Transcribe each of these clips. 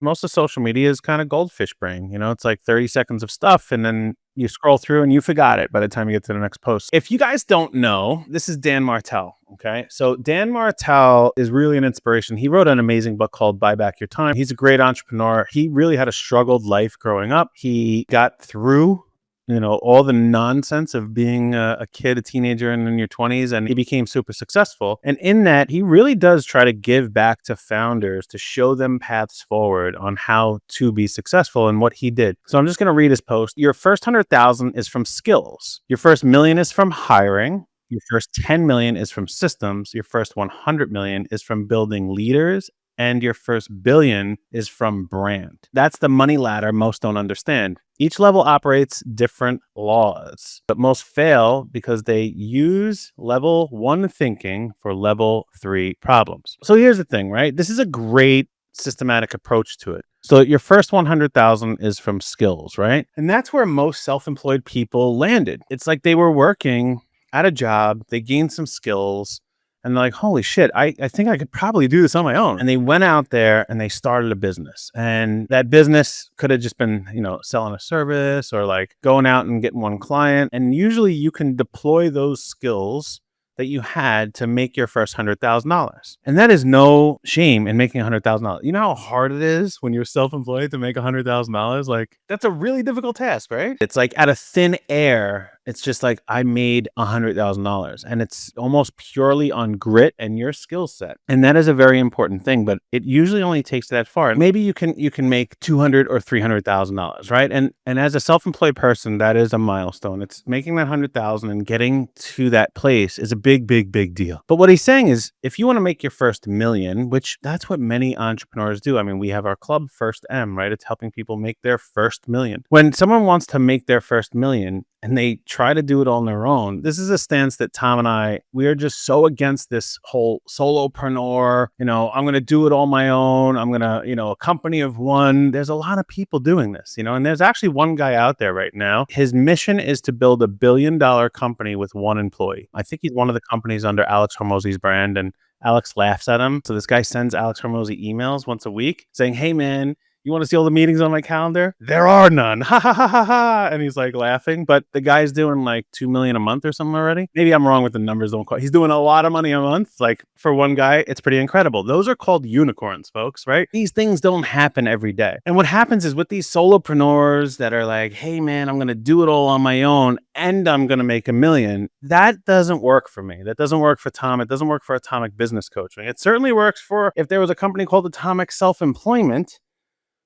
Most of social media is kind of goldfish brain. It's like 30 seconds of stuff and then you scroll through and you forgot it by the time you get to the next post. If you guys don't know, this is Dan Martell. Okay. So Dan Martell is really an inspiration. He wrote an amazing book called Buy Back Your Time. He's a great entrepreneur. He really had a struggled life growing up. He got through all the nonsense of being a kid, a teenager, and in your 20s, and he became super successful. And in that, he really does try to give back to founders to show them paths forward on how to be successful and what he did. So I'm just going to read his post. Your first 100,000 is from skills. Your first million is from hiring. Your first 10 million is from systems. Your first 100 million is from building leaders, and your first billion is from brand. That's the money ladder most don't understand. Each level operates different laws, but most fail because they use level 1 thinking for level 3 problems. So here's the thing, right? This is a great systematic approach to it. So your first 100,000 is from skills, right? And that's where most self-employed people landed. It's like they were working at a job, they gained some skills, and they're like, holy shit, I think I could probably do this on my own. And they went out there and they started a business. And that business could have just been, selling a service or like going out and getting one client. And usually you can deploy those skills that you had to make your first $100,000. And that is no shame in making $100,000. You know how hard it is when you're self-employed to make $100,000? Like, that's a really difficult task, right? It's like out of thin air. It's just like I made $100,000 and it's almost purely on grit and your skill set. And that is a very important thing, but it usually only takes that far. Maybe you can make $200,000 or $300,000, right? And as a self-employed person, that is a milestone. It's making that 100,000 and getting to that place is a big, big, big deal. But what he's saying is if you want to make your first million, which that's what many entrepreneurs do. I mean, we have our club First M, right? It's helping people make their first million. When someone wants to make their first million, and they try to do it on their own. This is a stance that Tom and we are just so against this whole solopreneur, I'm going to do it on my own. I'm going to, a company of one. There's a lot of people doing this, and there's actually one guy out there right now. His mission is to build $1 billion company with one employee. I think he's one of the companies under Alex Hormozi's brand, and Alex laughs at him. So this guy sends Alex Hormozi emails once a week saying, hey man, you want to see all the meetings on my calendar? There are none. Ha ha ha ha ha. And he's like laughing. But the guy's doing like 2 million a month or something already. Maybe I'm wrong with the numbers. Don't quite. He's doing a lot of money a month. Like for one guy, it's pretty incredible. Those are called unicorns, folks, right? These things don't happen every day. And what happens is with these solopreneurs that are like, hey man, I'm going to do it all on my own and I'm going to make $1 million. That doesn't work for me. That doesn't work for Tom. It doesn't work for Atomic Business Coaching. It certainly works for if there was a company called Atomic Self-Employment,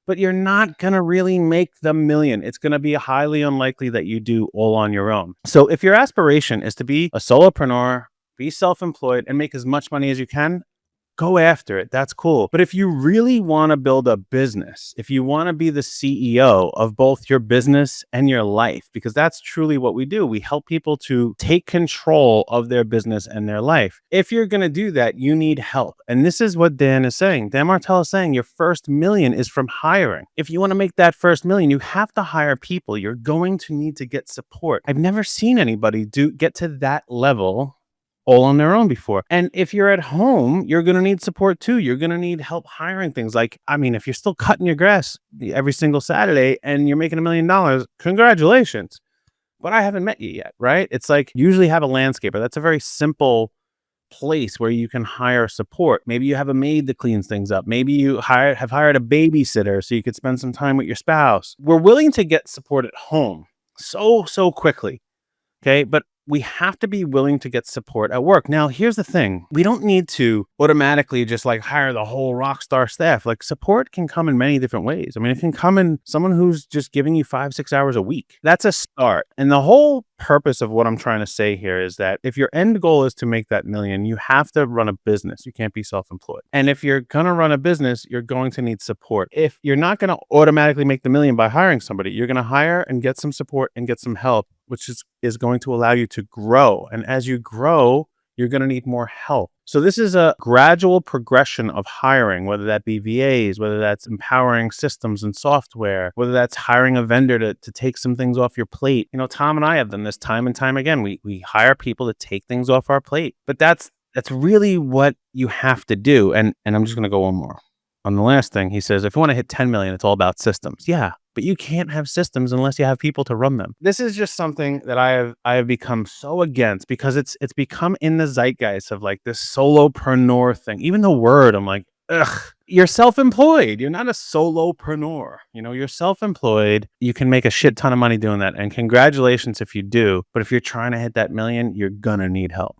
but you're not going to really make the $1 million. It's going to be highly unlikely that you do all on your own. So if your aspiration is to be a solopreneur, be self-employed and make as much money as you can, go after it. That's cool. But if you really want to build a business, if you want to be the CEO of both your business and your life, because that's truly what we do, we help people to take control of their business and their life. If you're going to do that, you need help. And this is what Dan is saying. Dan Martell is saying your first $1 million is from hiring. If you want to make that first $1 million, you have to hire people. You're going to need to get support. I've never seen anybody get to that level all on their own before. And if you're at home, you're going to need support too. You're going to need help hiring things like, if you're still cutting your grass every single Saturday and you're making $1 million, congratulations. But I haven't met you yet, right? It's like usually have a landscaper. That's a very simple place where you can hire support. Maybe you have a maid that cleans things up. Maybe you have hired a babysitter so you could spend some time with your spouse. We're willing to get support at home so quickly. Okay. But we have to be willing to get support at work. Now, here's the thing. We don't need to automatically just like hire the whole rock star staff. Like support can come in many different ways. It can come in someone who's just giving you 5-6 hours a week. That's a start. And the whole purpose of what I'm trying to say here is that if your end goal is to make that $1 million, you have to run a business. You can't be self-employed. And if you're going to run a business, you're going to need support. If you're not going to automatically make the $1 million by hiring somebody, you're going to hire and get some support and get some help, which is going to allow you to grow. And as you grow, you're going to need more help. So this is a gradual progression of hiring, whether that be VAs, whether that's empowering systems and software, whether that's hiring a vendor to take some things off your plate. Tom and I have done this time and time again. We hire people to take things off our plate. But that's really what you have to do. And I'm just going to go one more. On the last thing, he says, if you want to hit 10 million, it's all about systems. Yeah, but you can't have systems unless you have people to run them. This is just something that I have become so against because it's become in the zeitgeist of like this solopreneur thing. Even the word, I'm like, ugh. You're self-employed. You're not a solopreneur. You're self-employed. You can make a shit ton of money doing that. And congratulations if you do. But if you're trying to hit that million, you're gonna need help.